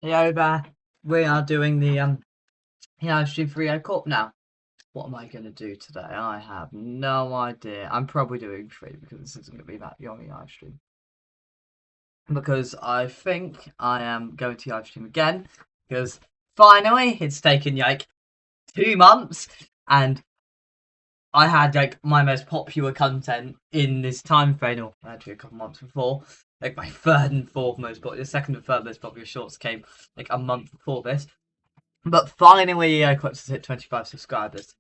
Hey there, we are doing the stream for Eli Corp now. What am I gonna do today? I have no idea. I'm probably doing free because this isn't gonna be that long live stream. Because I think I am going to live stream again. Because finally it's taken like 2 months and I had like my most popular content in this time frame, or actually a couple months before. Like my third and fourth most popular, second and third most popular shorts came like a month before this. But finally, Eclipse has hit 25 subscribers.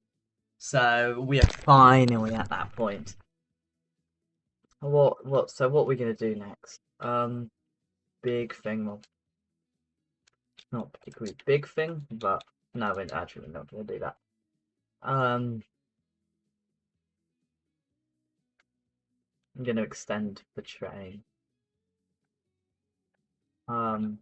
So we are finally at that point. So what are we gonna do next? Big thing. Well, not particularly big thing, but no, we're not gonna do that. I'm gonna extend the train. Um,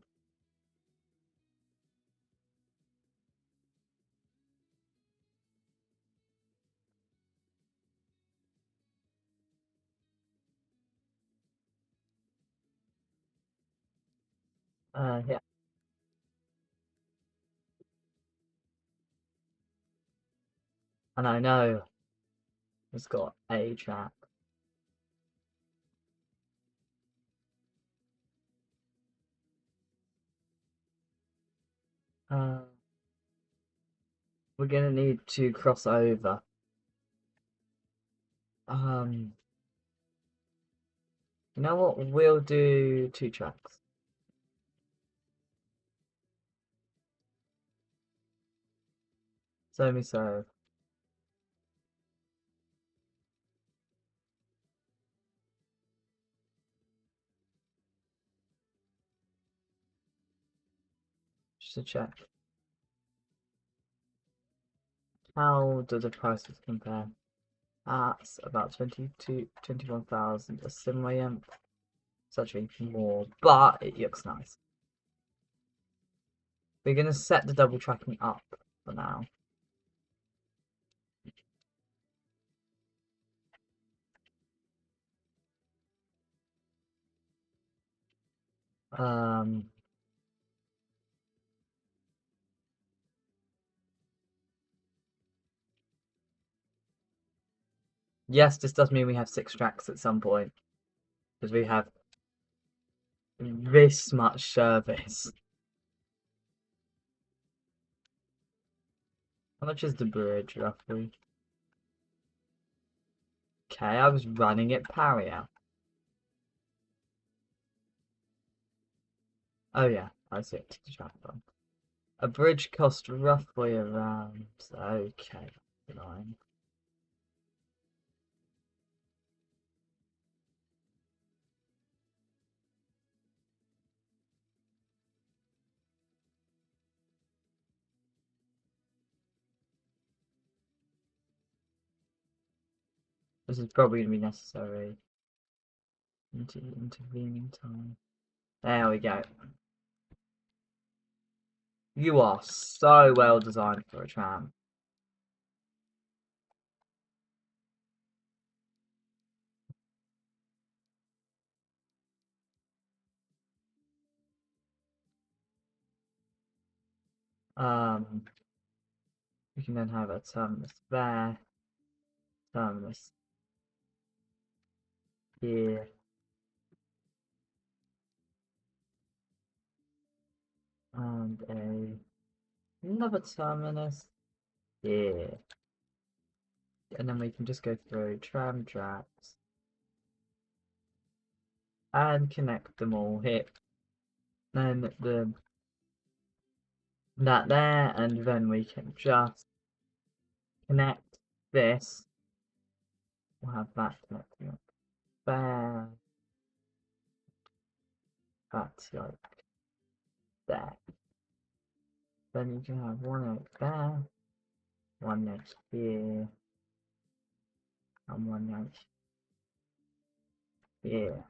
yeah, and I know it's got a track. Uh, we're gonna need to cross over. Um, you know what? We'll do 2 tracks. So. Just to check. How do the prices compare? That's about 21,000. A similar amp. It's actually more, but it looks nice. We're gonna set the double tracking up for now. Um, yes, this does mean we have 6 tracks at some point because we have this much service. How much is the bridge roughly? Okay, I was running it parallel. Oh yeah, I see it. The track one. A bridge cost roughly around. Okay, fine. This is probably gonna be necessary. Intervening time. There we go. You are so well designed for a tram. Um, we can then have a terminus there, terminus here, and another terminus here. And then we can just go through tram tracks and connect them all here. Then that there, and then we can just connect this. We'll have that connecting up there. That's like there. Then you can have one out there, one next here, and one next here.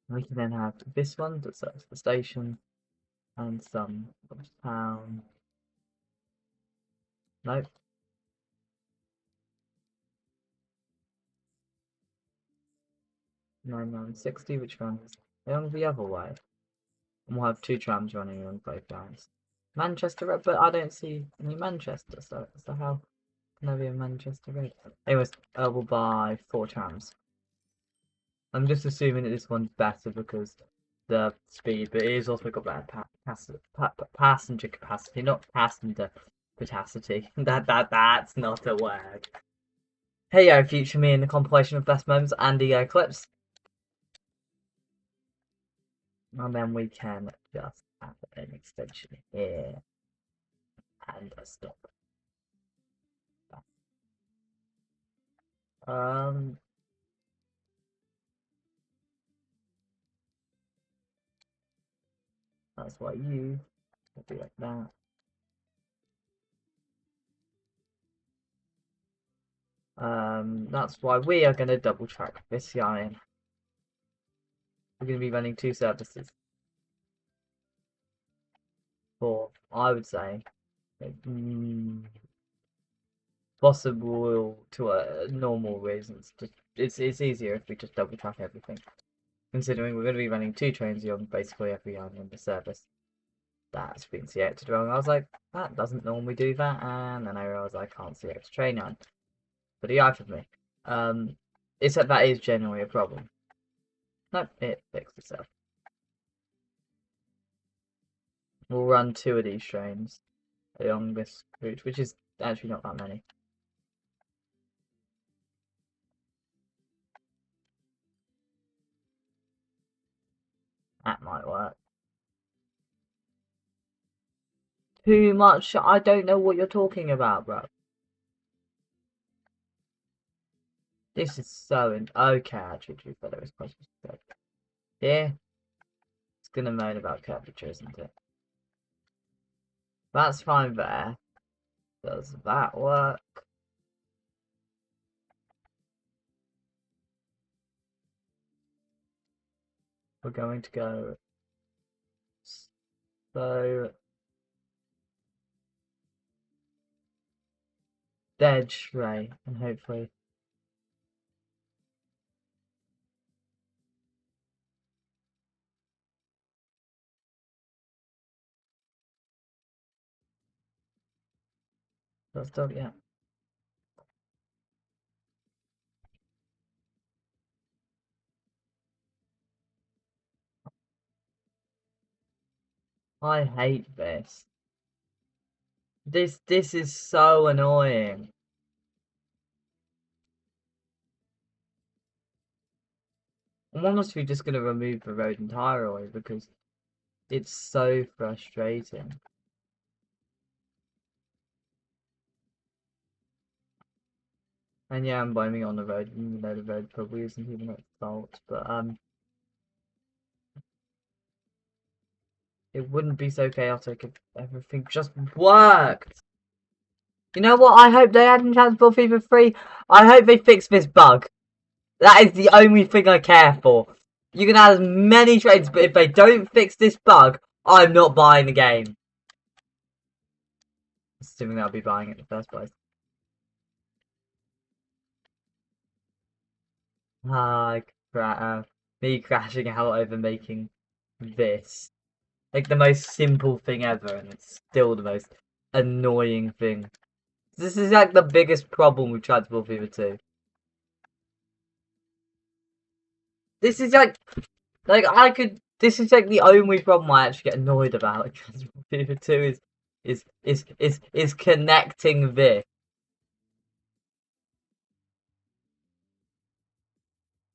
We can then have this one that serves the station and some of town. Nope. 9960, which runs along the other way. And we'll have 2 trams running on both lines. Manchester Red, but I don't see any Manchester, so how can there be a Manchester Red? Anyways, we'll buy 4 trams. I'm just assuming that this one's better because the speed, but it is also got better passenger capacity, not passenger capacity. That's not a word. Hey yo, future me in the compilation of best moments and the clips. And then we can just add an extension here and a stop. That's why you will be like that. That's why we are going to double track this line. We're going to be running 2 services. For, I would say, possible to normal reasons. It's easier if we just double track everything. Considering we're going to be running 2 trains on basically every line in the service. That's been selected wrong. I was like, that doesn't normally do that, and then I realised I can't select train on. But he offered me. Except that is generally a problem. Nope, it fixed itself. We'll run 2 of these trains along this route, which is actually not that many. That might work. Too much? I don't know what you're talking about, bro. This is so okay, actually, to be fair, there is quite a bit. Yeah. It's gonna moan about curvature, isn't it? That's fine there. Does that work? We're going to go so dead straight, and hopefully that's done. Yeah. I hate this. This is so annoying. I'm honestly just gonna remove the road entirely because it's so frustrating. And yeah, I'm blaming it on the road, even though the road probably isn't even at fault. But it wouldn't be so chaotic if everything just worked. You know what? I hope they add in Transport Fever 3. I hope they fix this bug. That is the only thing I care for. You can add as many trains, but if they don't fix this bug, I'm not buying the game. Assuming I'll be buying it in the first place. Me crashing out over making this. Like the most simple thing ever, and it's still the most annoying thing. This is like the biggest problem with Transport Fever 2. This is this is like the only problem I actually get annoyed about in Transport Fever 2 is connecting this.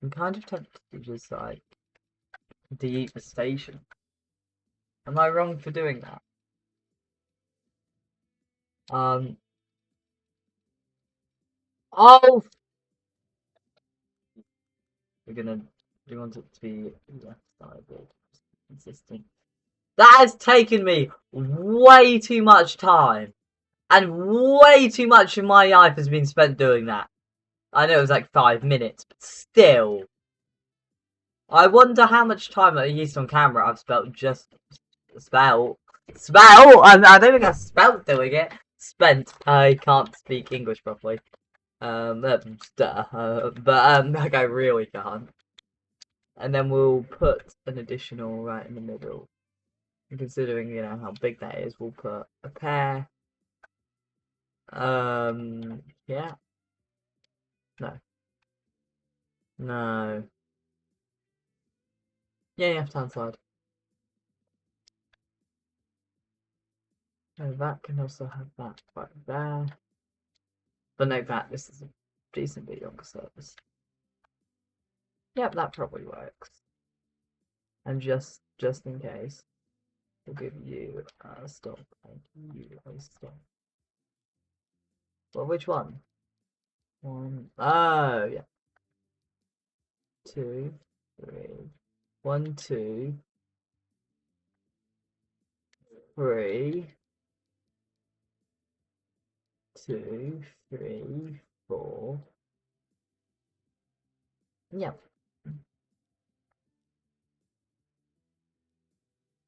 I'm kind of tempted to just like delete the station. Am I wrong for doing that? Oh, we want it to be left-sided, consistent. That has taken me way too much time, and way too much of my life has been spent doing that. I know it was like 5 minutes, but still. I wonder how much time at least on camera I've spent I don't think I spelt doing it. Spent. I can't speak English properly. Like I really can't. And then we'll put an additional right in the middle. Considering, you know, how big that is, we'll put a pair. Yeah. No. No. Yeah, left-hand side. No, that can also have that right there. But no, this is a decent bit younger service. Yep, that probably works. And just in case, we'll give you a stop and you a stop. Well, which one? One. Oh, yeah. 2, 3. 1, 2, 3. 2, 3, 4. Yep.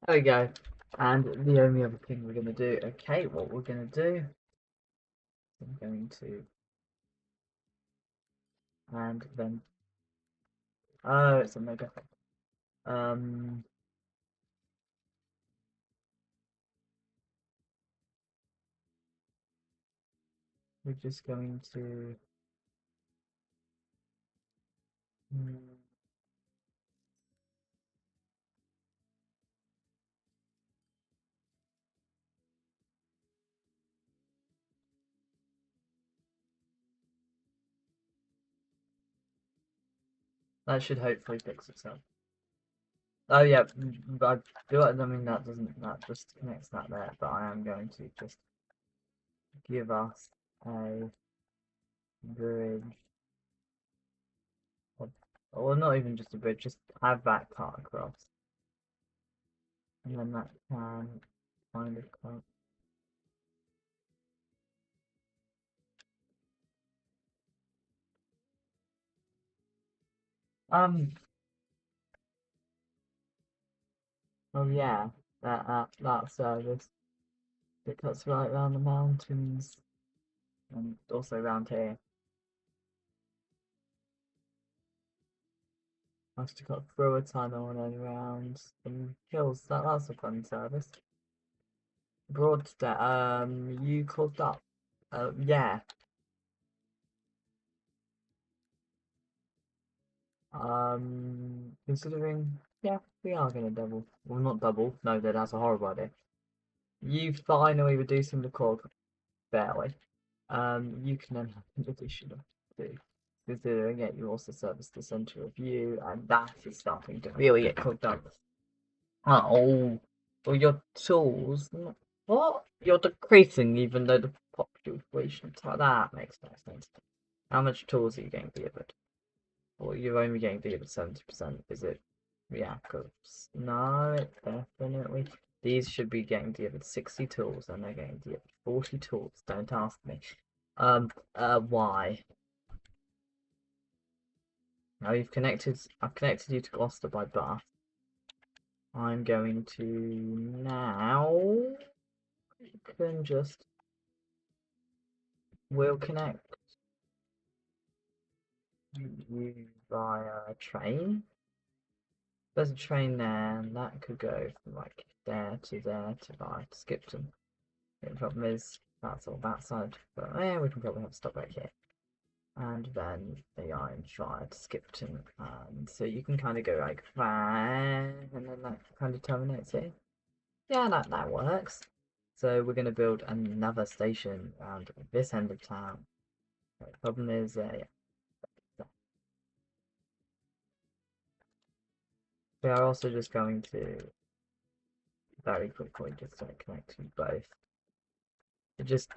There we go. And the only other thing we're going to do, okay, what we're going to do, I'm going to, and then, oh, it's a mega. Um, we're just going to, that should hopefully fix itself. Oh yeah, I do it. I mean that just connects that there, but I am going to just give us a bridge, or not even just a bridge, just have that cut across, and then that can kind of come. Oh yeah, that service that cuts right around the mountains and also around here. I have to cut through a tunnel and then around some hills. That's a fun service. You called up. Yeah. Considering, yeah, we are gonna double. Well, not double. No, that's a horrible idea. You finally reducing the cord barely. You can then have an addition of 2. Considering it, you also service the center of view, and that is starting to really get cooked up. Oh, well, your tools. What? You're decreasing even though the population. That makes no sense. How much tools are you getting delivered? Well, you're only getting delivered 70%. Is it? Yeah, because no, it definitely. These should be getting delivered 60 tools, and they're getting delivered 40 tools. Don't ask me. Why? Now I've connected you to Gloucester by Bath. I'm going to now. Can just. We'll connect you via train. There's a train there, and that could go from like there to by Skipton. The problem is that's all that side, but yeah, we can probably have a stop right here. And then the iron fire to Skipton, and so you can kind of go like that, and then that kind of terminates here. Yeah, that works. So we're going to build another station around this end of town. The problem is, yeah, we are also just going to very quickly just connect you both.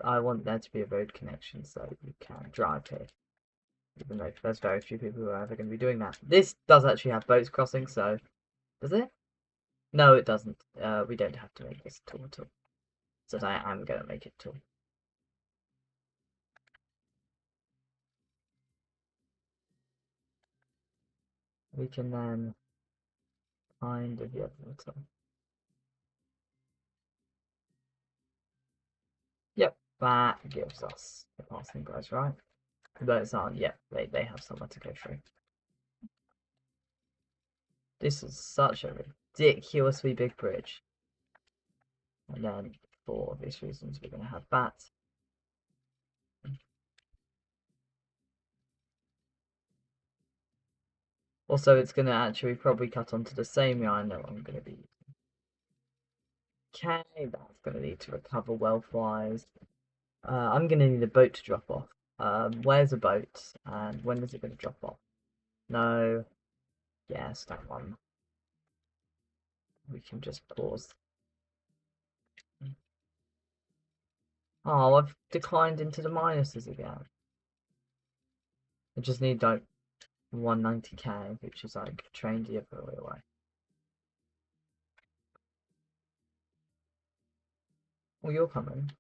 I want there to be a road connection so you can drive here. Even though there's very few people who are ever going to be doing that. This does actually have boats crossing, so does it? No, it doesn't. We don't have to make this tool at all. So I am going to make it tool. We can then kind of the other tool. Yep, that gives us the passing guys, right? The boats aren't yet. They have somewhere to go through. This is such a ridiculously big bridge. And then for obvious reasons, we're going to have that. Also, it's going to actually probably cut onto the same yarn that I'm going to be. Okay, that's going to need to recover wealth-wise. I'm going to need a boat to drop off. Where's a boat? And when is it going to drop off? No. Yes, that one. We can just pause. Oh, I've declined into the minuses again. I just need like 190k, which is like trained the other way away. Well, you're coming.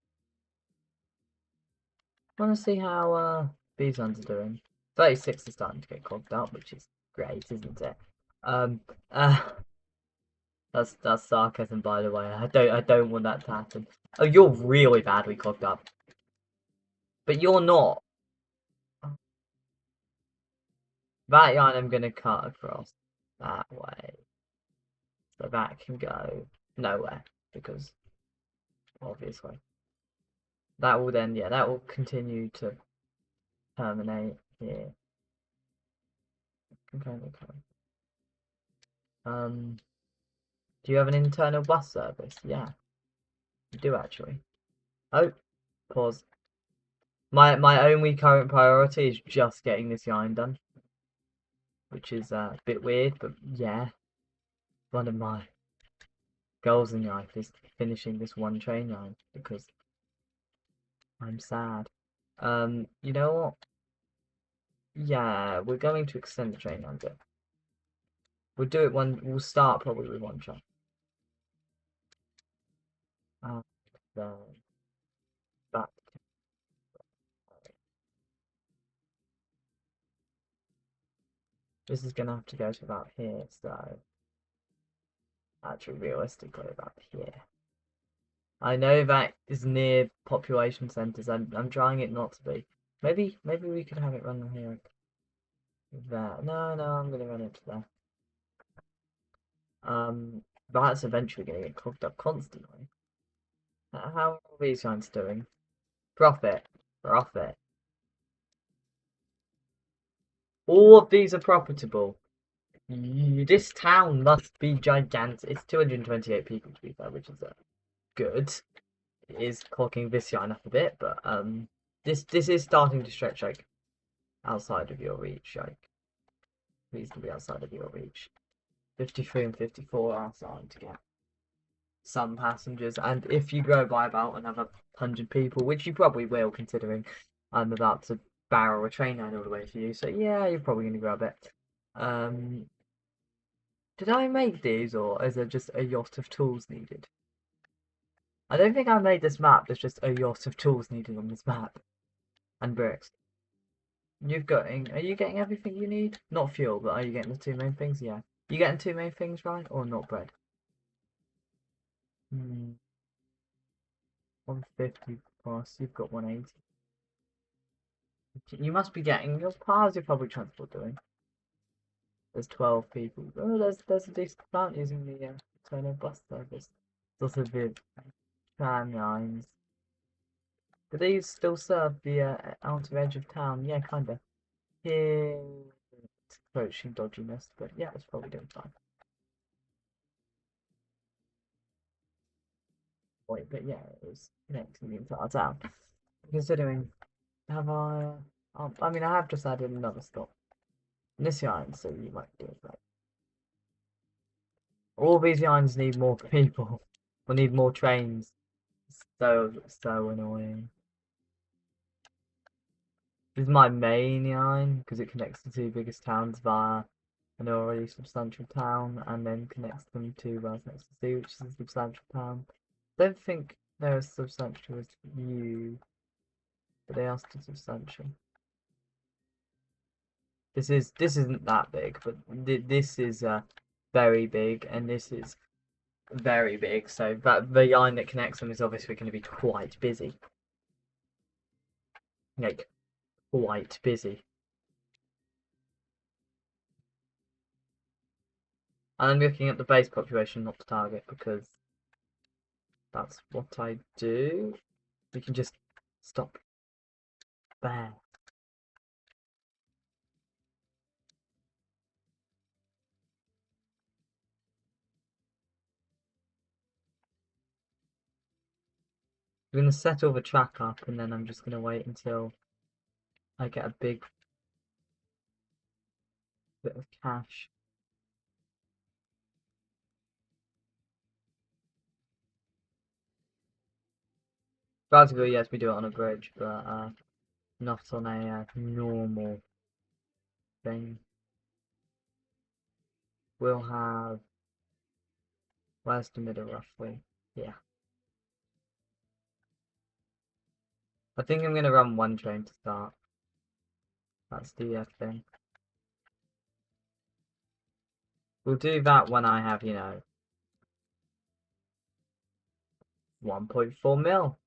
I want to see how Bison's are doing. 36 is starting to get clogged up, which is great, isn't it? Um, uh, that's sarcasm, by the way. I don't want that to happen. Oh, you're really badly clogged up, but you're not. That yarn I'm gonna cut across that way, so that can go nowhere because obviously that will then that will continue to terminate here. Okay. Do you have an internal bus service? Yeah, you do actually. Oh, pause. My only current priority is just getting this yarn done, which is a bit weird, but yeah, one of my goals in life is finishing this one train line because I'm sad. You know what? Yeah, we're going to extend the train line a bit. We'll do it one. We'll start probably with one train. Then back. This is gonna have to go to about here, so actually realistically about here. I know that is near population centres. I'm trying it not to be. Maybe we could have it run here. There. No, I'm gonna run it to there. That's eventually gonna get clogged up constantly. How are these guys doing? Profit. Profit. All of these are profitable. This town must be gigantic. It's 228 people to be fair, which is good. It is clogging this yarn up a bit, but this is starting to stretch like outside of your reach, like reasonably outside of your reach. 53 and 54 are starting to get some passengers, and if you go by about another 100 people, which you probably will, considering I'm about to barrel a train line all the way to you, so yeah, you're probably going to grow a bit. Did I make these, or is there just a yacht of tools needed? I don't think I made this map. There's just a yacht of tools needed on this map. And bricks. Are you getting everything you need? Not fuel, but are you getting the two main things? Yeah. You getting two main things, right? Or not bread? 150 plus, you've got 180. You must be getting, how's your public transport doing? There's 12 people. Oh, there's a decent amount using the Turner bus service. There's also the tram lines. Do these still serve the outer edge of town? Yeah, kinda. Here, it's approaching dodginess, but yeah, it's probably doing fine. Wait, but yeah, it was connecting the entire town. Considering, have I mean, I have just added another stop. And this yarn, so you might do it right. All these yarns need more people. We need more trains. So annoying. This is my main line because it connects the two biggest towns via an already substantial town and then connects them to where's next to sea, which is a substantial town. I don't think they're as substantial as you, but they are still substantial. This isn't that big, but this is very big, and this is very big. So that the line that connects them is obviously going to be quite busy, like quite busy. And I'm looking at the base population, not the target, because That's what I do. We can just stop there. I'm going to set all the track up and then I'm just going to wait until I get a big bit of cash. Practically, yes, we do it on a bridge, but not on a normal thing. We'll have... Where's the middle, roughly? Yeah. I think I'm going to run one train to start. That's the thing. We'll do that when I have, 1.4 mil.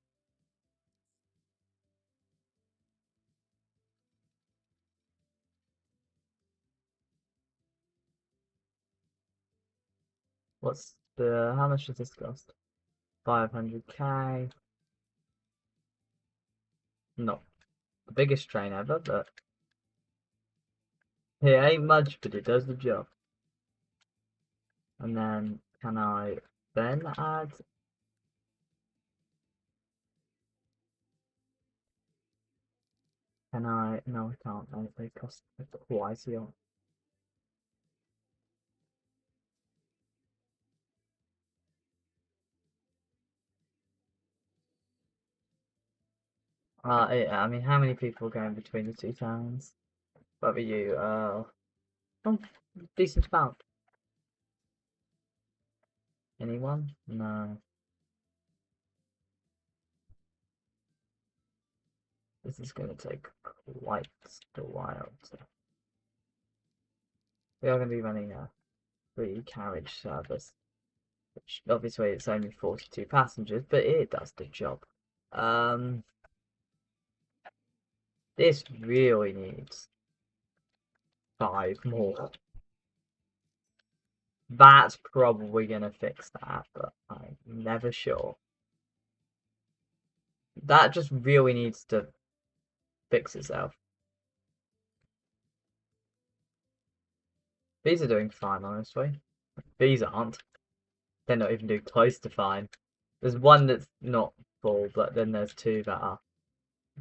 How much does this cost? 500k. Not the biggest train ever, but it ain't much, but it does the job. And then, can I then add... Can I... No, I can't. They cost twice a lot. Yeah, I mean, how many people are going between the two towns? What about you? Oh, decent amount. Anyone? No. This is going to take quite a while. We are going to be running a free carriage service, which obviously it's only 42 passengers, but it does the job. This really needs 5 more. That's probably going to fix that, but I'm never sure. That just really needs to fix itself. These are doing fine, honestly. These aren't. They're not even doing close to fine. There's one that's not full, but then there's 2 that are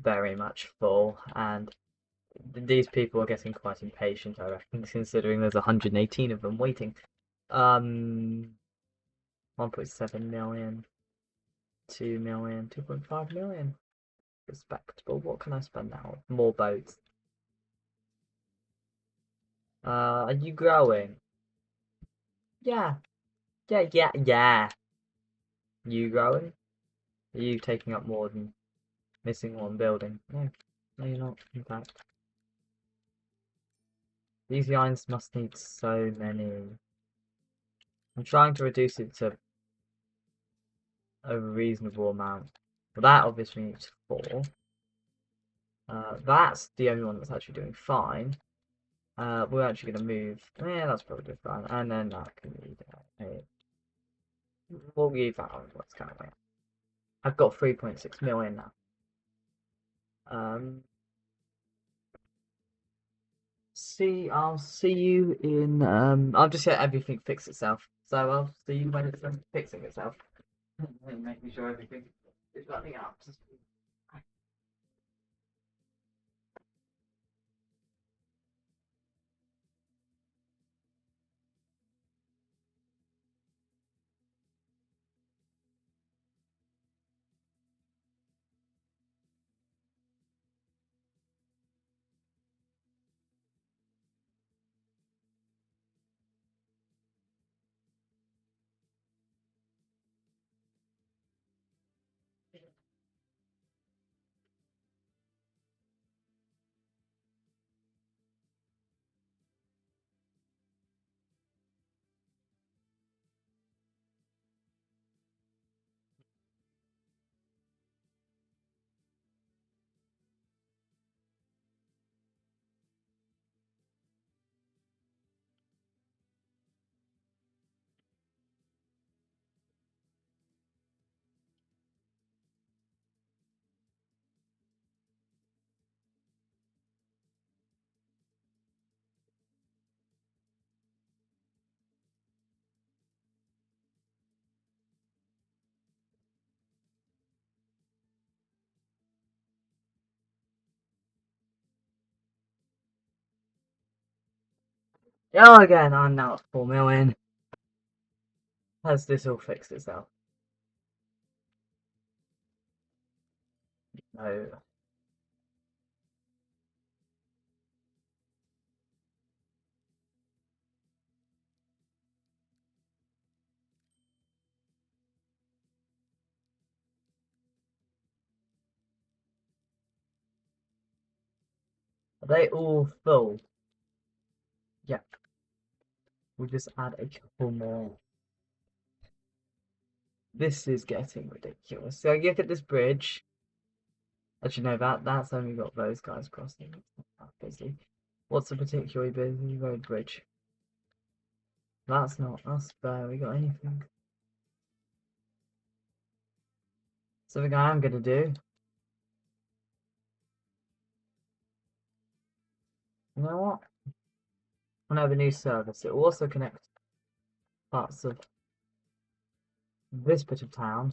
very much full, and these people are getting quite impatient, I reckon, considering there's 118 of them waiting. 1.7 million, 2 million, 2.5 million. Respectable. What can I spend now? More boats. Are you growing? Yeah. Yeah. You growing? Are you taking up more than missing one building? No. No, you're not, in fact. These lines must need so many. I'm trying to reduce it to a reasonable amount. Well, that obviously needs 4. That's the only one that's actually doing fine. We're actually going to move. Yeah, that's probably doing fine. And then that can be we'll leave that on what's kind of way. I've got 3.6 million now. I'll see you in. I'll just let everything fix itself. So I'll see you when it's fixing itself. Making sure everything is running out. Oh, again, I'm now at 4 million. Has this all fixed itself? No. Are they all full? Yeah. We'll just add a couple more. This is getting ridiculous. So look at this bridge. Actually, no, that's only got those guys crossing. It's not that busy. What's a particularly busy road bridge? That's not us barely got anything. Something I am gonna do. You know what? I have a new service. It will also connect parts of this bit of town.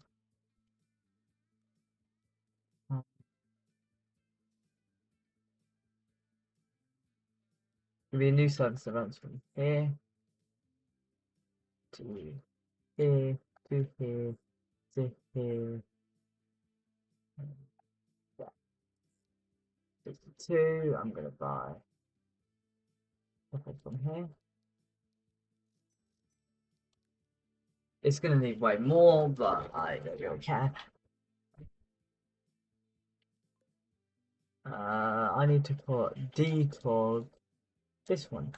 There'll be a new service that runs from here to here to here to here. Yeah, 62. I'm gonna buy stuff from here. It's gonna need way more, but I don't really care. I need to put decog this one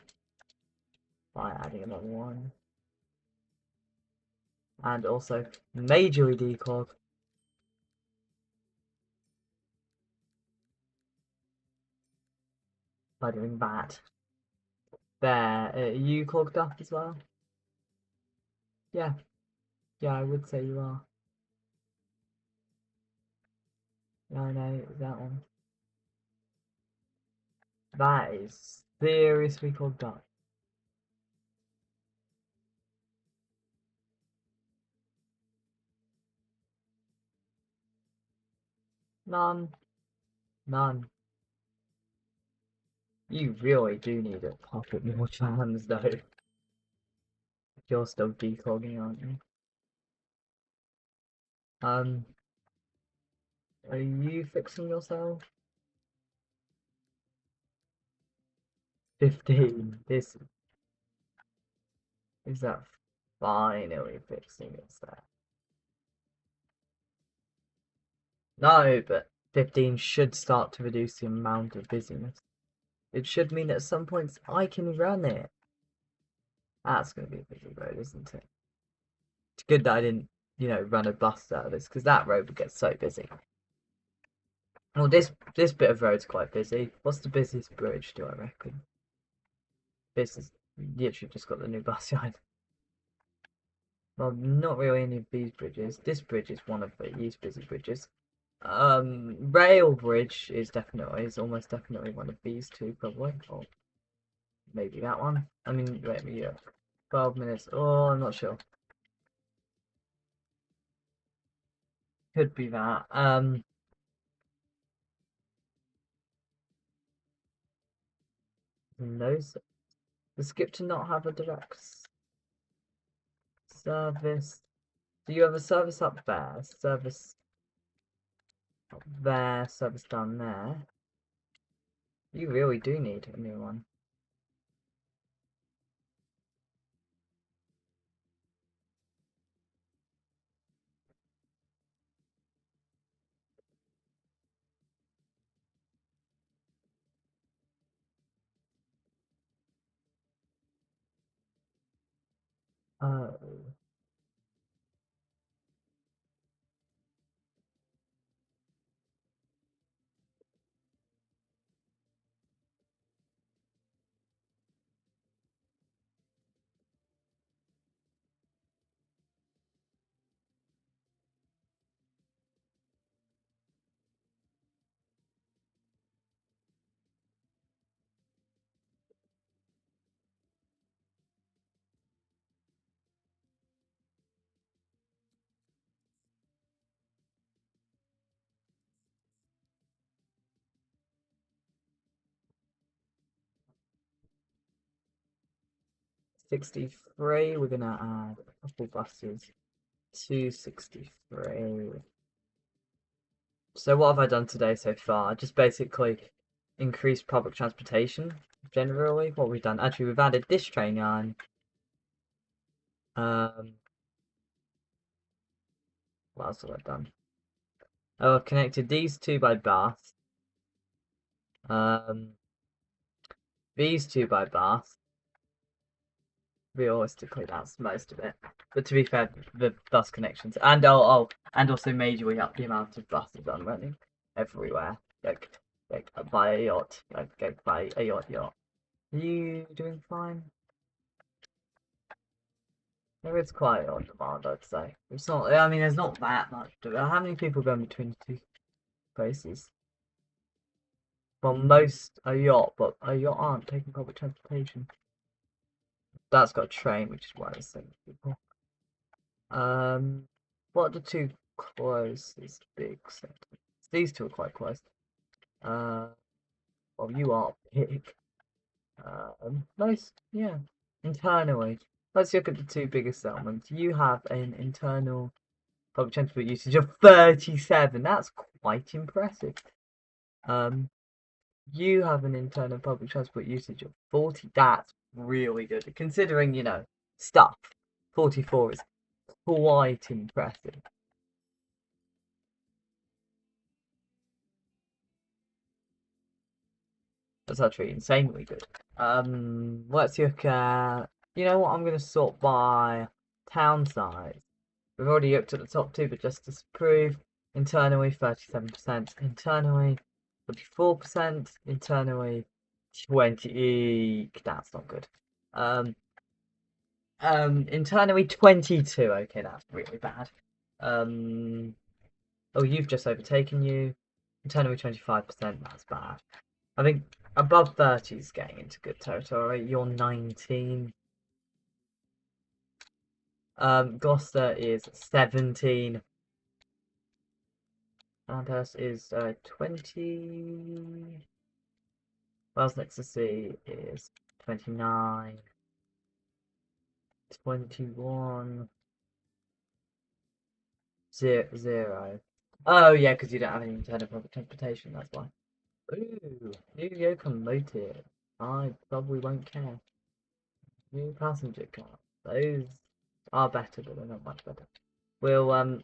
by adding another one, and also majorly decog by doing that. There, you clogged up as well? Yeah, yeah, I would say you are. Yeah, I know, that one. That is seriously clogged up. None. None. You really do need to pop it more chance though. You're still declogging, aren't you? Are you fixing yourself? 15. This is that finally fixing itself. No, but 15 should start to reduce the amount of busyness. It should mean at some points I can run it. That's going to be a busy road, isn't it? It's good that I didn't, run a bus service, because that road would get so busy. Well, this bit of road's quite busy. What's the busiest bridge, do I reckon? This is literally just got the new bus yard. Well, not really any of these bridges. This bridge is one of these busy bridges. Rail bridge is almost definitely one of these two, probably. Or maybe that one. I mean, wait a minute. 12 minutes. Oh, I'm not sure. Could be that. No. The skip to not have a direct service. Do you have a service up there? Service up there, service down there. You really do need a new one. Oh. 63. We're gonna add a couple buses to 63. So what have I done today so far? Just basically increased public transportation generally. What we've done, actually, we've added this train line. What else have I done? Oh, I've connected these two by bus. These two by bus. Realistically, that's most of it. But to be fair, the bus connections and and also majorly up the amount of buses I'm running everywhere. Like by a yacht, like by a yacht. Are you doing fine? There is quite on demand, I'd say. It's not. I mean, there's not that much. How many people go between the two places? Well, most a yacht, but a yacht aren't taking public transportation. That's got a train, which is why I was saying people. What are the two closest big centres? These two are quite close. Well, you are big. Nice, yeah. Internally, let's look at the two biggest settlements. You have an internal public transport usage of 37. That's quite impressive. You have an internal public transport usage of 40. That's really good, considering, stuff. 44 is quite impressive. That's actually insanely good. Let's look at. You know what? I'm gonna sort by town size. We've already looked at the top two, but just to prove, internally 37%, internally 44%, internally 20. That's not good. Internally 22. Okay, that's really bad. Oh, you've just overtaken you. Internally 25%. That's bad. I think above 30 is getting into good territory. You're 19. Gloucester is 17. Sandhurst is 20. Wales next to sea is 29. 21. 0. Oh, yeah, because you don't have any internal public transportation, that's why. Ooh, new locomotive. I probably won't care. New passenger car. Those are better, but they're not much better. We'll,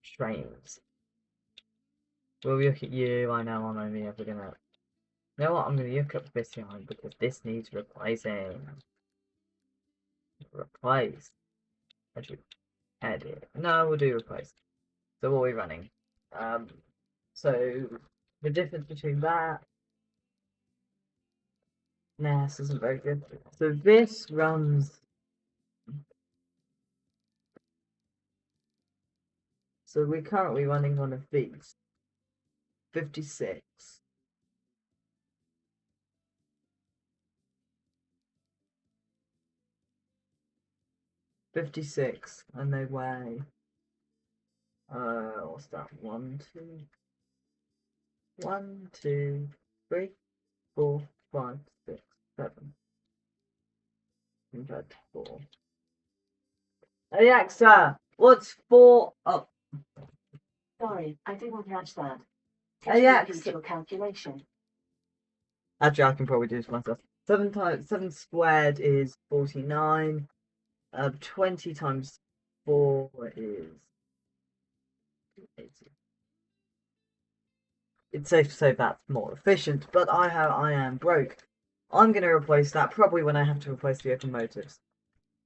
trains. We'll look at you. I know I'm only ever gonna. You know what? I'm gonna look up this line because this needs replacing. Replace. Actually, edit. No, we'll do replace. So what are we running? So the difference between that. Nah, this isn't very good. So this runs. So we're currently running one of these. 56. 56, and they weigh. What's that? 1, 2. 1, 2, 3, 4, 5, 6, 7. Compared to 4. Alexa, what's 4 up? Sorry, I didn't catch that. Alexa. Your calculation. Actually, I can probably do this myself. 7 squared is 49. 20 times 4 is 80. It's safe to say that's more efficient, but I am broke. I'm gonna replace that probably when I have to replace the locomotives.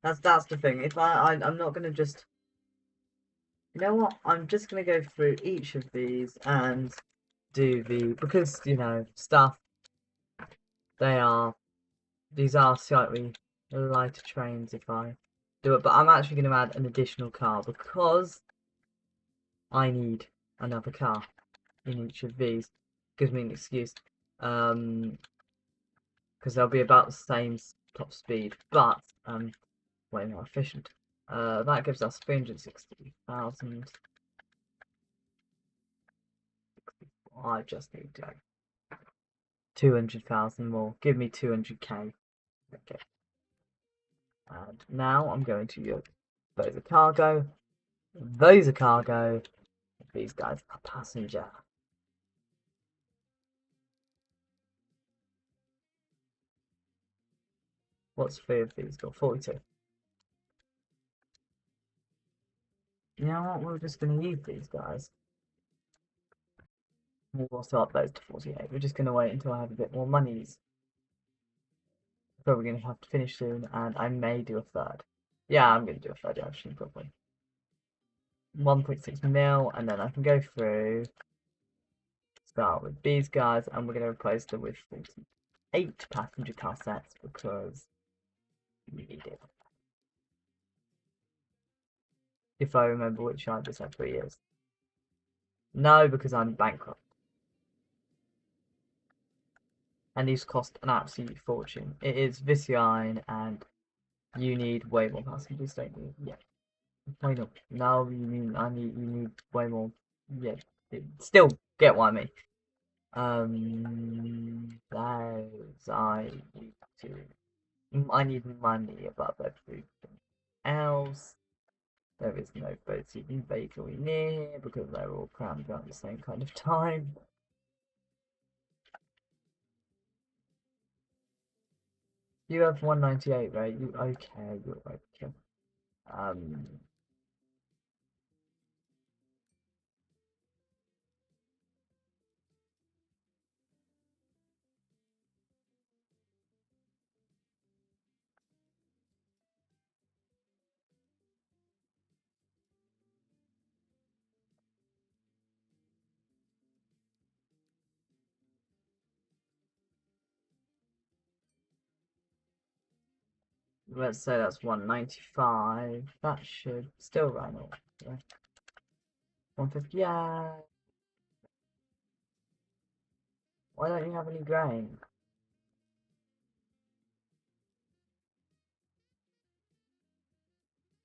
That's the thing. If I'm not gonna just. You know what? I'm just gonna go through each of these and do because stuff. These are slightly lighter trains if I do it, but I'm actually going to add an additional car because I need another car in each of these. Gives me an excuse, because they'll be about the same top speed, but way more efficient. That gives us 360,000. I just need 200,000 more. Give me 200k. Okay. And now I'm going to use those are cargo. Those are cargo. These guys are passenger. What's 3 of these got? 42. You know what? We're just going to use these guys. We'll also up those to 48. We're just going to wait until I have a bit more monies. Probably going to have to finish soon, and I may do a third. Yeah, I'm going to do a third actually, probably. 1.6 mil, and then I can go through, start with these guys, and we're going to replace them with 48 passenger car sets because we need it. If I remember which I just had 3 years. No, because I'm bankrupt. And these cost an absolute fortune. It is Viscine, and you need way more passengers, don't you? Yeah. Why not? No, you need way more. Yeah. Still get what I mean. Those I need to. I need money above everything else. There is no boating bakery near because they're all crammed around the same kind of time. You have 198, right? You okay? You're okay. Um, let's say that's 195. That should still run all. Yeah. 150. Yeah. Why don't you have any grain?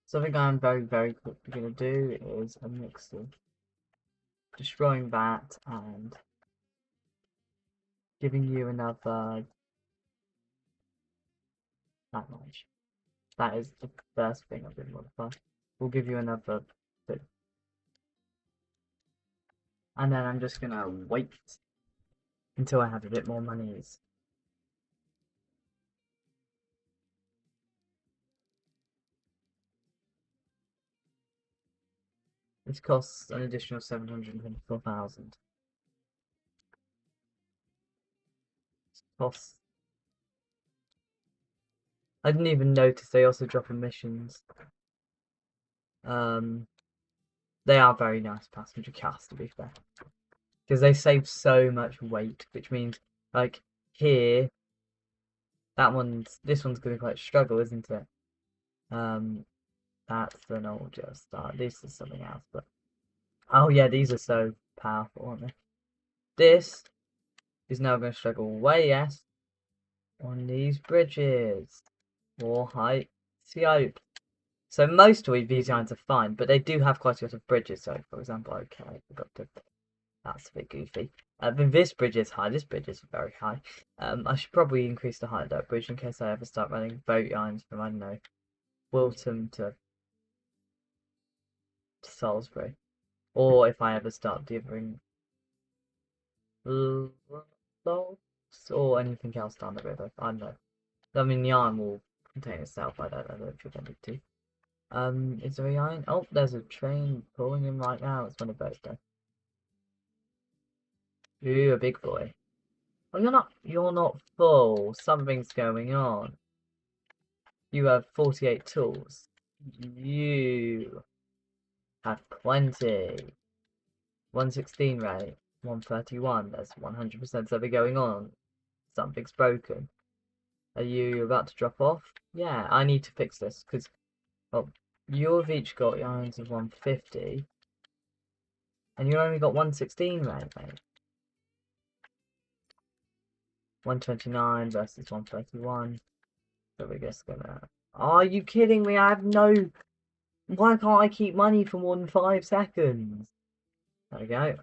Something I'm very quickly gonna do is a mix of destroying that and giving you another that much. That is the first thing I've been modified. We'll give you another two. And then I'm just gonna wait until I have a bit more monies. This costs an additional 724,000. Costs. I didn't even notice they also drop emissions. They are very nice passenger cars, to be fair, because they save so much weight, which means like here, this one's gonna quite struggle, isn't it? That's an older start. This is something else, but oh yeah, these are so powerful, aren't they? This is now going to struggle way yes on these bridges or height slope. So most of these lines are fine, but they do have quite a lot of bridges. So, for example, okay, I forgot to. That's a bit goofy. But this bridge is high. This bridge is very high. I should probably increase the height of that bridge in case I ever start running boat lines from, I don't know, Wilton to Salisbury, or if I ever start delivering logs or anything else down the river. I don't know. I mean, the iron will contain itself. I don't know if you're going to. Is there a iron? Oh, there's a train pulling in right now. It's one of those though. Ooh, a big boy. Oh, you're not full. Something's going on. You have 48 tools. You have plenty. 116 rate. 131. There's 100% something going on. Something's broken. Are you about to drop off? Yeah, I need to fix this because, well, you've each got irons of 150 and you only got 116 right, mate. 129 versus 131. So we're just gonna. Are you kidding me? I have no. Why can't I keep money for more than 5 seconds? There we go.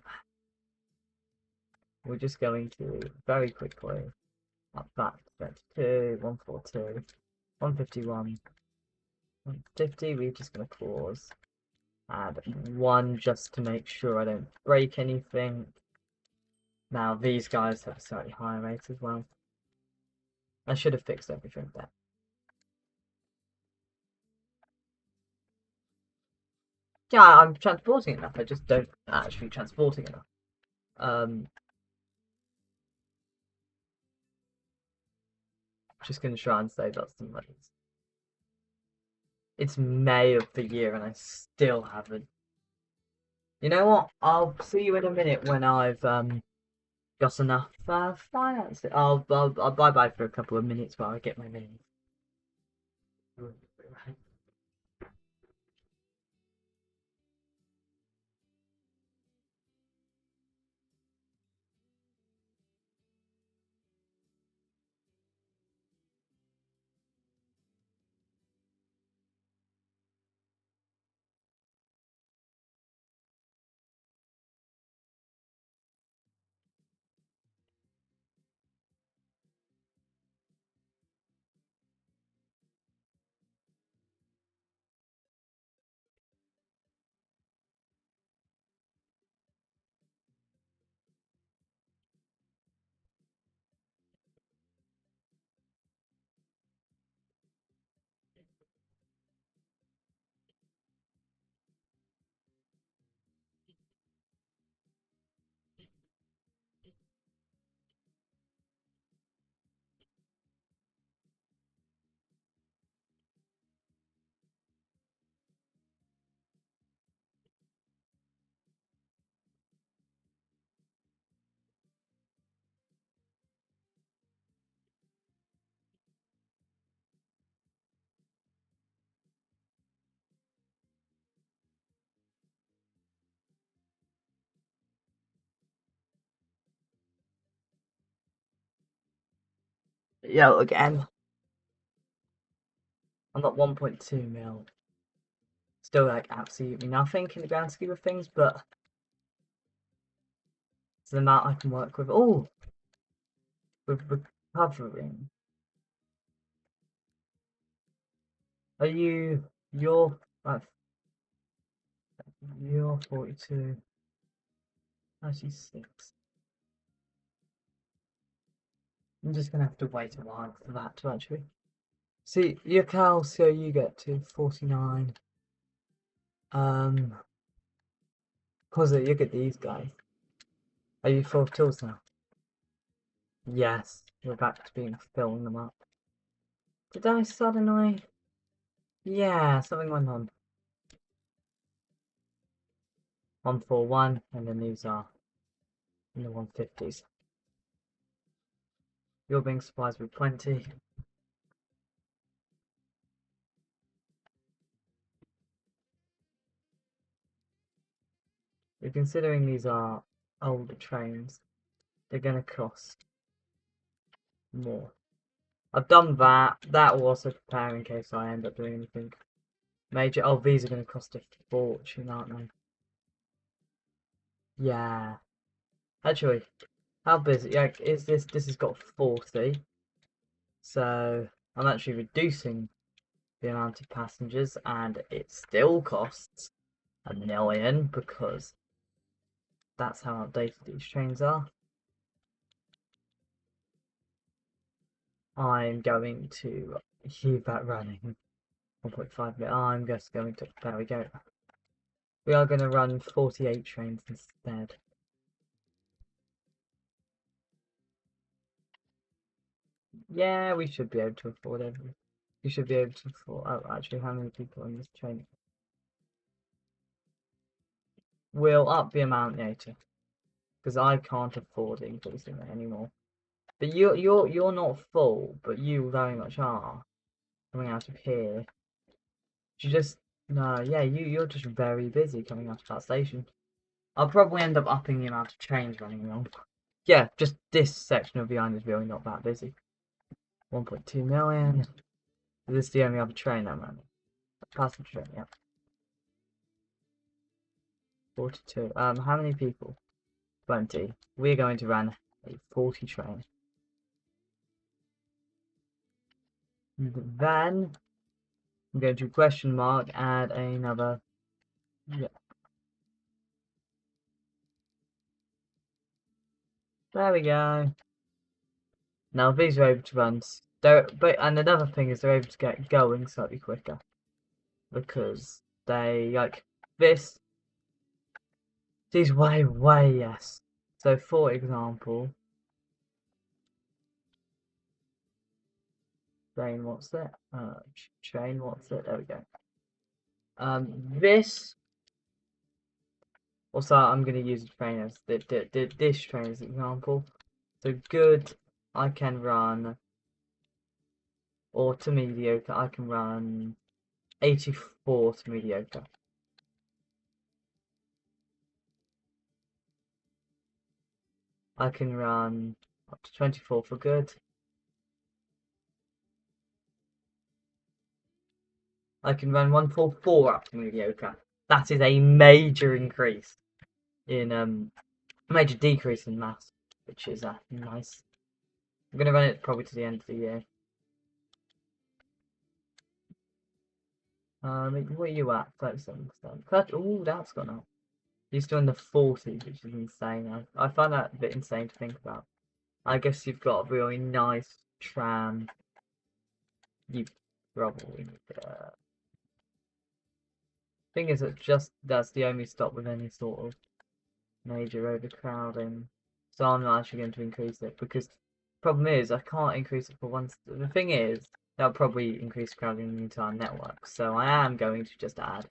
We're just going to very quickly Up back to 32, 142, 151, 150. We're just going to pause. Add 1 just to make sure I don't break anything. Now these guys have a slightly higher rate as well. I should have fixed everything there. Yeah, I'm transporting enough. I just don't actually transporting enough. Just gonna try and save up some money. It's May of the year and I still haven't. You know what? I'll see you in a minute when I've got enough finance. I'll bye bye for a couple of minutes while I get my minis. Yeah, again, I'm at 1.2 mil. Still like absolutely nothing in the grand scheme of things, but it's the amount I can work with. Oh, with recovering. Are you're uh, you're 42, 36. I'm just gonna have to wait a while for that to actually. See, your calcio you get to 49. Cause you get these guys. Are you full of tools now? Yes, we're back to being filling them up. Did I suddenly? Yeah, something went on. 141, and then these are in the 150s. You're being supplied with plenty. You're considering these are older trains, they're gonna cost more. I've done that. That will also prepare in case I end up doing anything major. Oh, these are going to cost a fortune, aren't they? Yeah. Actually, how busy? Yeah, is this? This has got 40. So I'm actually reducing the amount of passengers, and it still costs 1 million because that's how outdated these trains are. I'm going to keep that running. 1.5 million. I'm just going to. There we go. We are going to run 48 trains instead. Yeah, we should be able to afford everything. We should be able to afford. Oh, actually, how many people on this train? We'll up the amount later because I can't afford increasing it anymore. But you're not full, but you very much are coming out of here. You just no, yeah, you're just very busy coming out of that station. I'll probably end up upping the amount of trains running along. Yeah, just this section of the island is really not that busy. 1.2 million. This is the only other train I'm running. Passenger train, yeah. 42. How many people? 20. We're going to run a 40 train. Then I'm going to question mark, add another. Yeah, there we go. Now these are able to run. And another thing is they're able to get going slightly quicker because they like this. These way yes. So for example, train what's it? Train what's it? There we go. This also I'm going to use the train as this train as an example. So good, I can run, or to mediocre, I can run 84 to mediocre. I can run up to 24 for good. I can run 144 up to mediocre. That is a major increase in major decrease in mass, which is nice. I'm gonna run it probably to the end of the year. What are you at? 37%. Oh, that's gone up. You're still in the 40s, which is insane. I find that a bit insane to think about. I guess you've got a really nice tram. You probably thing is that just that's the only stop with any sort of major overcrowding. So I'm not actually going to increase it because the problem is I can't increase it for once. The thing is that'll probably increase crowding in the entire network. So I am going to just add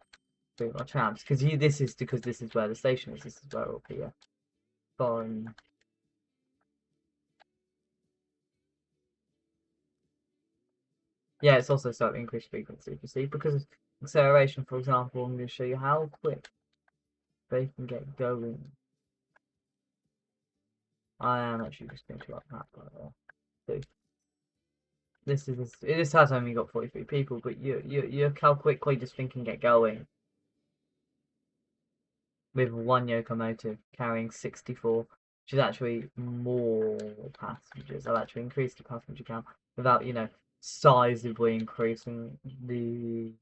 three more trams because this is where the station is. This is where it'll be foreign. Yeah, it's also slightly increased frequency. If you see, because of acceleration, for example, I'm going to show you how quick they can get going. I am actually just going to up that by the way. This has only got 43 people, but you how quickly this thing can get going with one locomotive carrying 64, which is actually more passengers. I've actually increased the passenger count without, sizably increasing the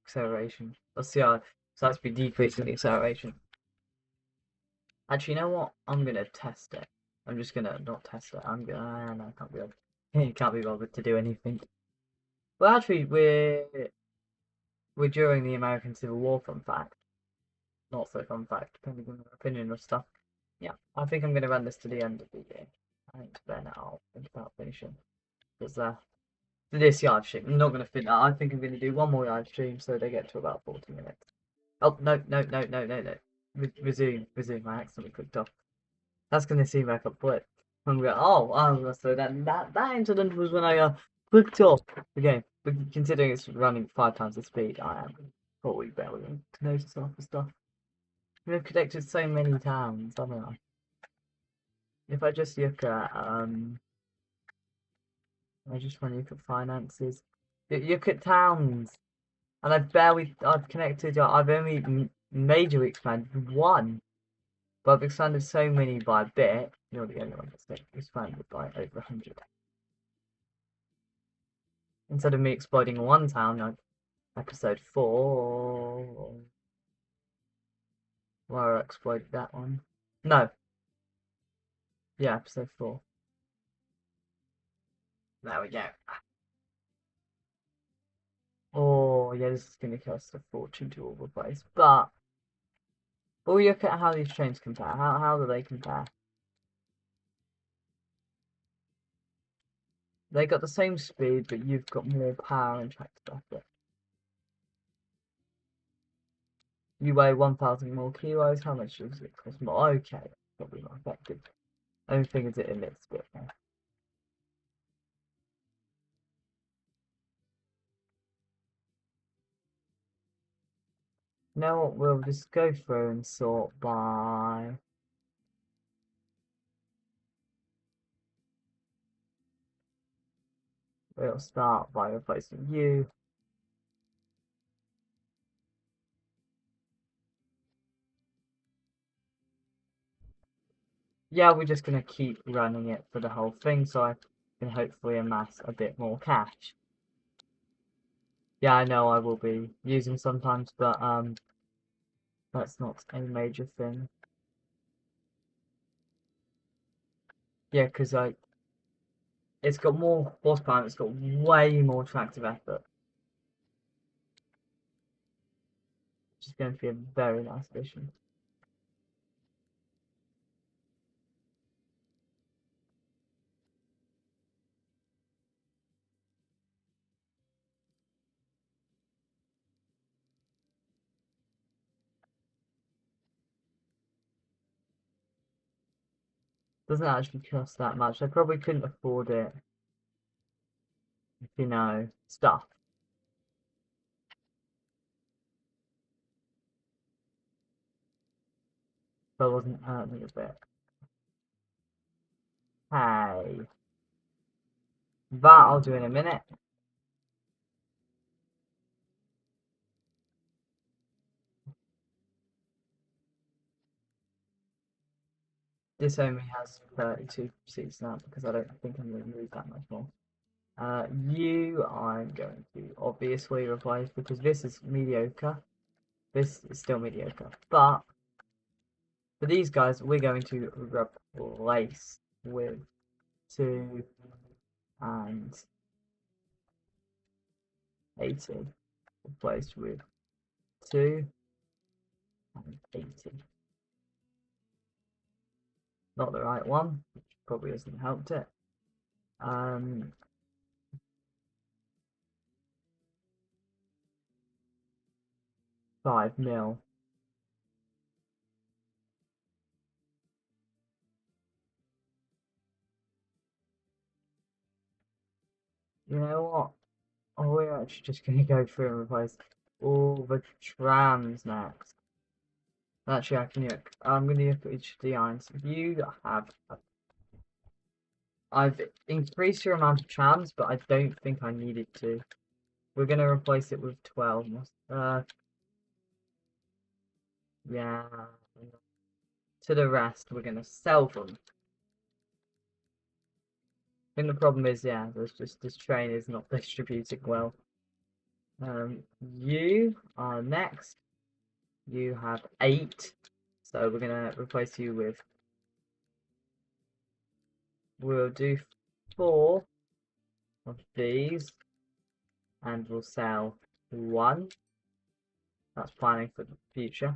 acceleration. Let's see how so that's be decreasing the acceleration. Actually, you know what? I'm gonna test it. I'm just gonna not test it. No, I can't be able. Can't be bothered to do anything. Well, actually, we're during the American Civil War. Fun fact, not so fun fact, depending on your opinion of stuff. Yeah, I think I'm gonna run this to the end of the year. I think then I'll think about finishing because this yard stream, I'm not gonna finish. I think I'm gonna do one more yard stream so they get to about 40 minutes. Oh no. Resume. I accidentally clicked off. That's going to seem like a blip. I'm going, so that incident was when I clicked off the game. But considering it's running 5 times the speed, I am probably barely going to notice half the stuff. We've connected so many towns, haven't I? If I just look at I just want to look at finances. Look at towns, and I've connected. I've only majorly expanded one. But I've expanded so many by a bit. You're the only one that's expanded by over 100. Instead of me exploiting one town, like episode 4, where I exploited that one. No, yeah, episode 4. There we go. Oh, yeah, this is going to cost a fortune to overplace. But we'll look at how these trains compare. How do they compare? They got the same speed, but you've got more power and track stuff. You weigh 1,000 more kilos. How much does it cost more? Okay, probably not effective. Only thing is it emits a bit more. Now we'll just go through and sort by. We'll start by replacing you. Yeah, we're just gonna keep running it for the whole thing. So can hopefully amass a bit more cash. Yeah, I know I will be using sometimes, but that's not a major thing. Yeah, because it's got more horsepower, and it's got way more tractive effort, which is going to be a very nice addition. Doesn't actually cost that much. I probably couldn't afford it, if you know, stuff. But I wasn't earning a bit. Hey, that I'll do in a minute. This only has 32 seats now because I don't think I'm going to move that much more. You I'm going to obviously replace because this is mediocre. This is still mediocre. But for these guys, we're going to replace with 2 and 80. Replaced with 2 and 80. Not the right one, which probably hasn't helped it. 5 mil. You know what? Oh, we're actually just going to go through and replace all the trams next. Actually, I'm going to put each of the irons. You have. I've increased your amount of trams, but I don't think I needed to. We're going to replace it with 12. Yeah. To the rest, we're going to sell them. I think the problem is, yeah, there's just this train is not distributing well. You are next. You have 8. So we're going to replace you with. We'll do 4 of these and we'll sell 1. That's planning for the future.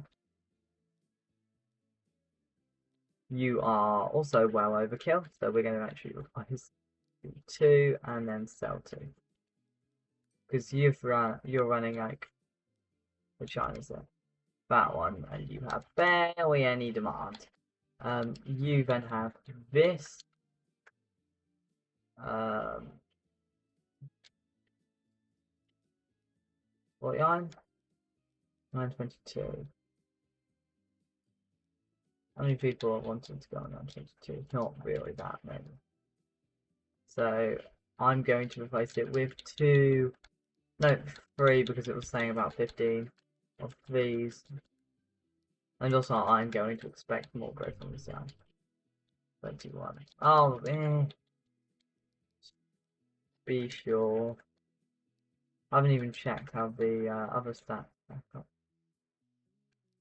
You are also well overkill, so we're going to actually replace 2 and then sell 2. Because you're running like, which one is it? That one, and you have barely any demand. You then have this. What line? 922. How many people are wanting to go on 922? Not really that many. So I'm going to replace it with 2, no, 3 because it was saying about 15 of these. And also I'm going to expect more growth on this side. 21. Oh, be sure. I haven't even checked how the other stats stack up.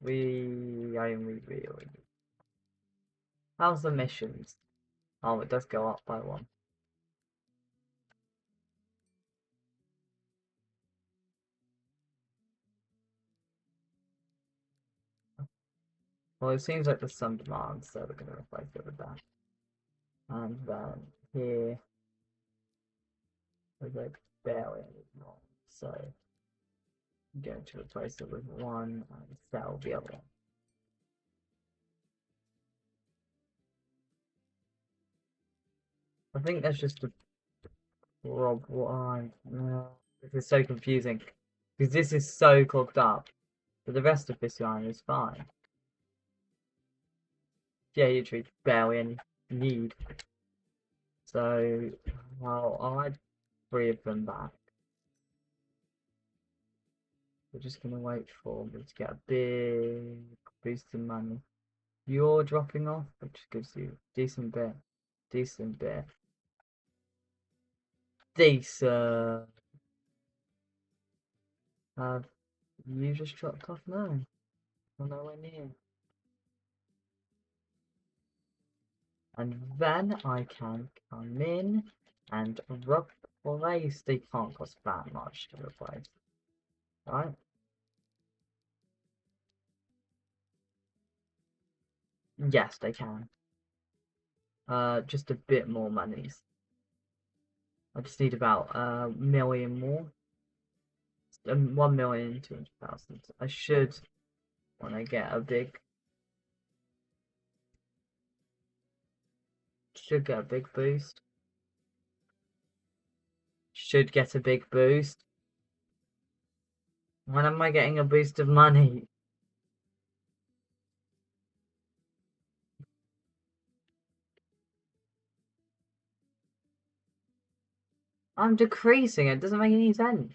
We only really. How's the missions? Oh, it does go up by 1. Well, it seems like there's some demand, so we're going to replace it with that. And then here, there's like barely any more. So I'm going to replace it with 1 and sell the other one. I think that's just a problem. This is so confusing because this is so clogged up, but the rest of this line is fine. Yeah, you treat barely any need. So, well, I'll add 3 of them back. We're just gonna wait for me to get a big boost in money. You're dropping off, which gives you decent bit, decent bit. Decent. Have you just dropped off? No. You're nowhere near. And then I can come in and replace. They can't cost that much to replace. Right? Yes, they can. Just a bit more monies. I just need about a million more. 1,200,000. I should, when I get a big, should get a big boost. Should get a big boost. When am I getting a boost of money? I'm decreasing. It doesn't make any sense.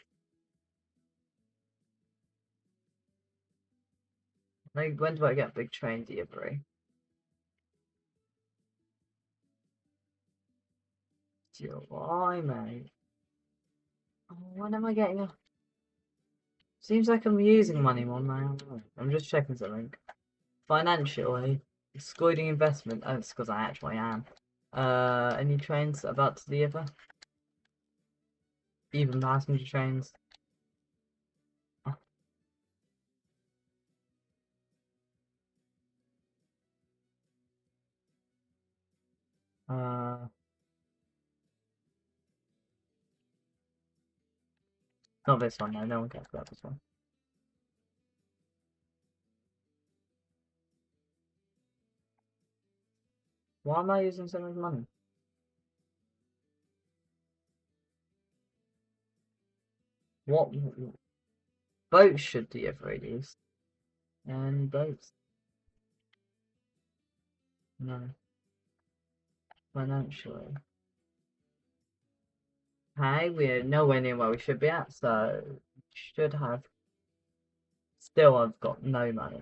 Like, when do I get big train delivery? July, mate. Oh, when am I getting a... Seems like I'm using money more now. I'm just checking something. Financially, excluding investment. Oh, it's because I actually am. Any trains about to deliver? Even passenger trains? Uh, not this one, no. No one cares about this one. Why am I using so much money? What boats should deliver these? And boats? No. Financially. Hey, we're nowhere near where we should be at, so should have. Still, I've got no money.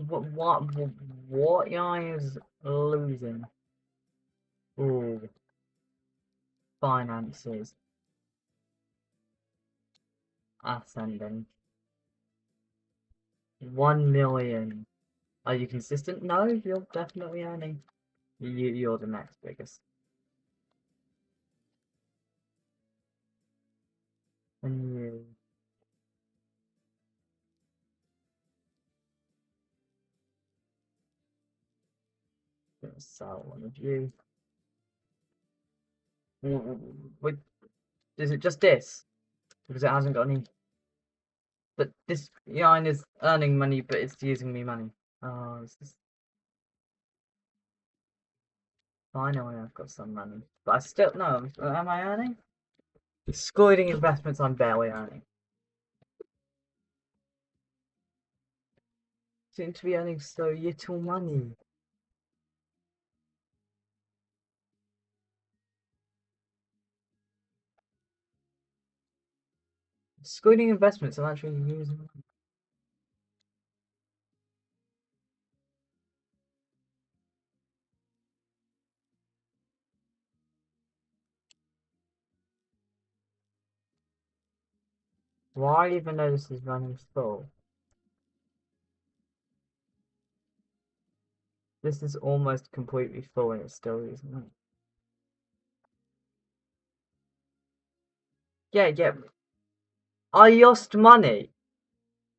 What guys losing? Ooh, finances ascending. 1 million. Are you consistent? No, you're definitely earning. You're the next biggest. And you gonna sell one of you. Wait, is it just this? Because it hasn't got any. But this yarn is earning money, but it's using me money. Oh, this is. Finally, I've got some money. But I still. No, am I earning? Excluding investments, I'm barely earning. Seem to be earning so little money. Excluding investments, I'm actually using money. Why even though this is running full? This is almost completely full and it's still using money. Yeah. I lost money.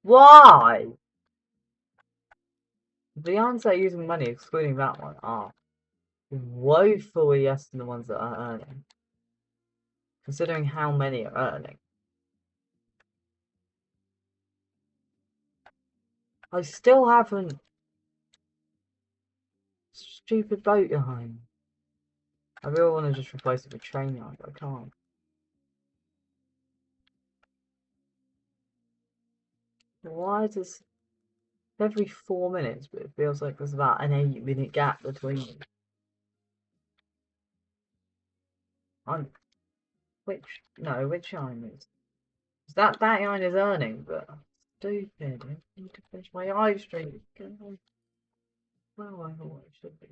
Why? The answer using money, excluding that one, are woefully less than the ones that are earning. Considering how many are earning. I still haven't. Stupid boat behind. I really want to just replace it with train yard, but I can't. Why is this every 4 minutes, but it feels like there's about an 8 minute gap between them? I'm which line is that line is earning, but stupid. I need to finish my eye stream. Well, I thought it should be.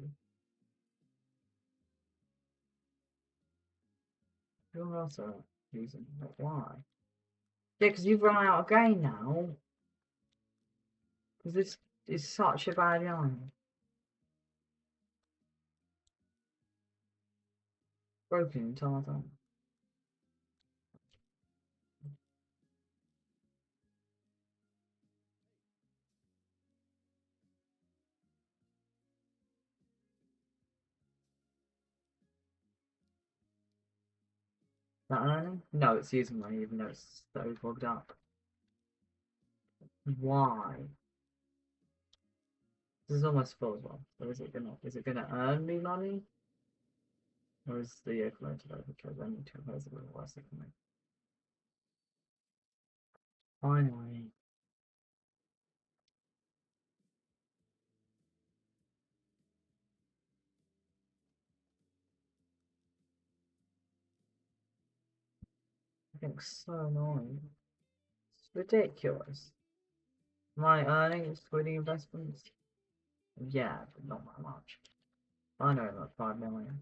Who else are using it? Why? Yeah, because you've run out of gain now. Because this is such a bad yarn. Broken entire time. That earning? No, it's using money even though it's so bogged up. Why? This is almost full as well. So is it gonna earn me money? Or is the equivalent of because I need to impose a little less for me? Finally. I think so annoying. It's ridiculous. My earnings for the investments? Yeah, but not that much. I know like 5 million.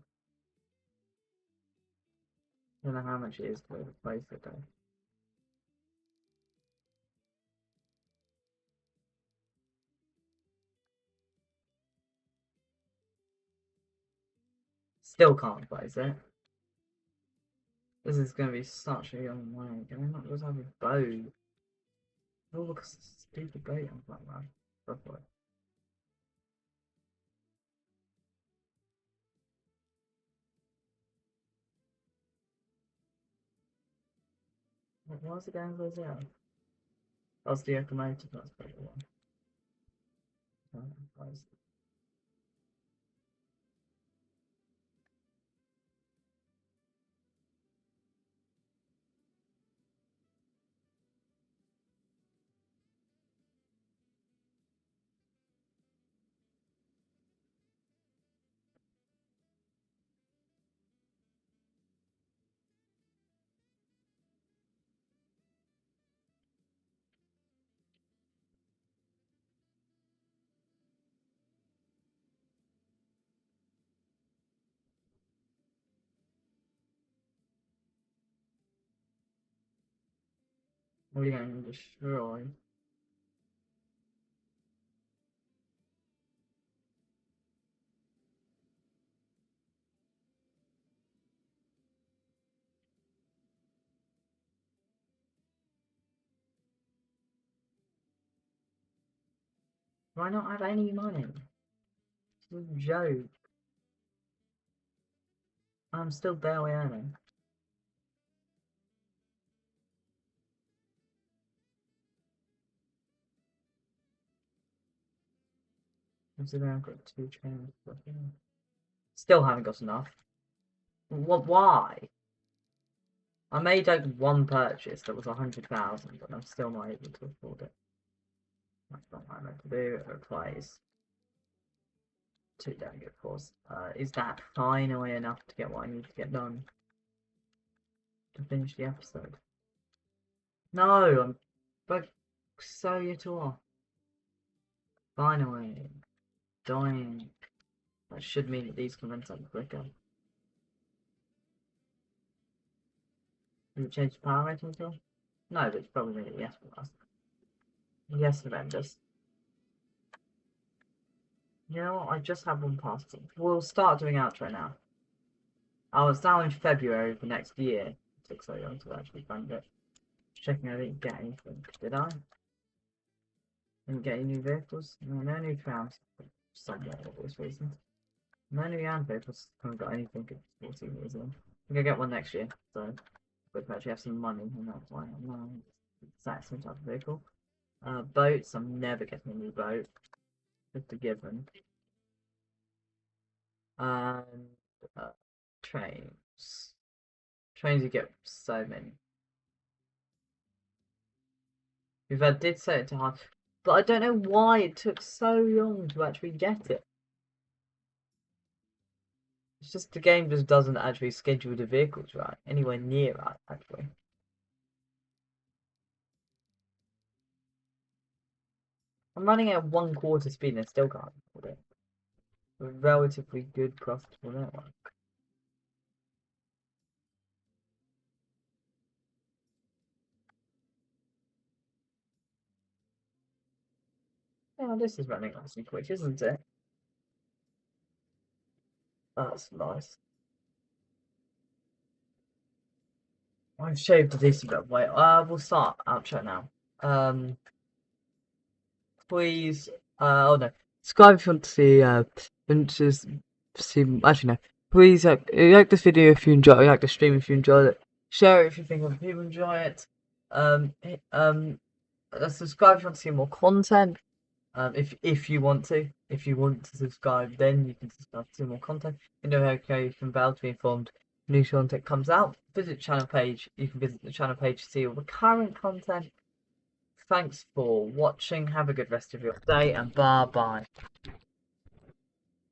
I don't know how much it is to replace it though. Still can't place it. This is gonna be such a young way. Can I not just have a boat? Oh, look, it's a stupid boat on that man. Roughly. Why is it going to zero? That's the locomotive, that's pretty one. What are you going to destroy? Why not have any money? It's a joke. I'm still barely earning. Considering I've got 2 trains. Still haven't got enough. What? Why? I made like one purchase that was 100,000, but I'm still not able to afford it. That's not what I meant to do. Replace 2 delegate force. Is that finally enough to get what I need to get done to finish the episode? No, I'm but so you off. Finally, dying. That should mean that these can run something quicker. Does it change the power rating at all? No, but it's probably made it yes for us. Yes, Avengers. You know what? I just have one past. We'll start doing outro now. Oh, it's now in February for next year. It took so long to actually find it. Checking I didn't get anything. Did I? Didn't get any new vehicles? No, no new trams. Somewhat obvious reasons. No new Yan vehicles. Haven't got anything at 14 years in. I think I get one next year, so we'd actually have some money, and that's why I'm not exact same type of vehicle. Boats, I'm never getting a new boat. Just a given. And trains. Trains you get so many. If I did set it to hard, but I don't know why it took so long to actually get it. It's just the game just doesn't actually schedule the vehicles right, anywhere near right, actually. I'm running at 1/4 speed and I still can't afford it. A relatively good profitable network. Oh, this is running nice and quick, isn't it? That's nice. I've shaved a decent bit of weight. We'll start outro now. Please, oh no, subscribe if you want to see, and just see, actually no, please, like this video if you enjoy it, like the stream if you enjoyed it, share it if you think other people enjoy it, subscribe if you want to see more content, if you want to, subscribe, then you can subscribe to see more content, you know how you can bell to be informed new content comes out, visit the channel page, you can visit the channel page to see all the current content. Thanks for watching. Have a good rest of your day and bye bye.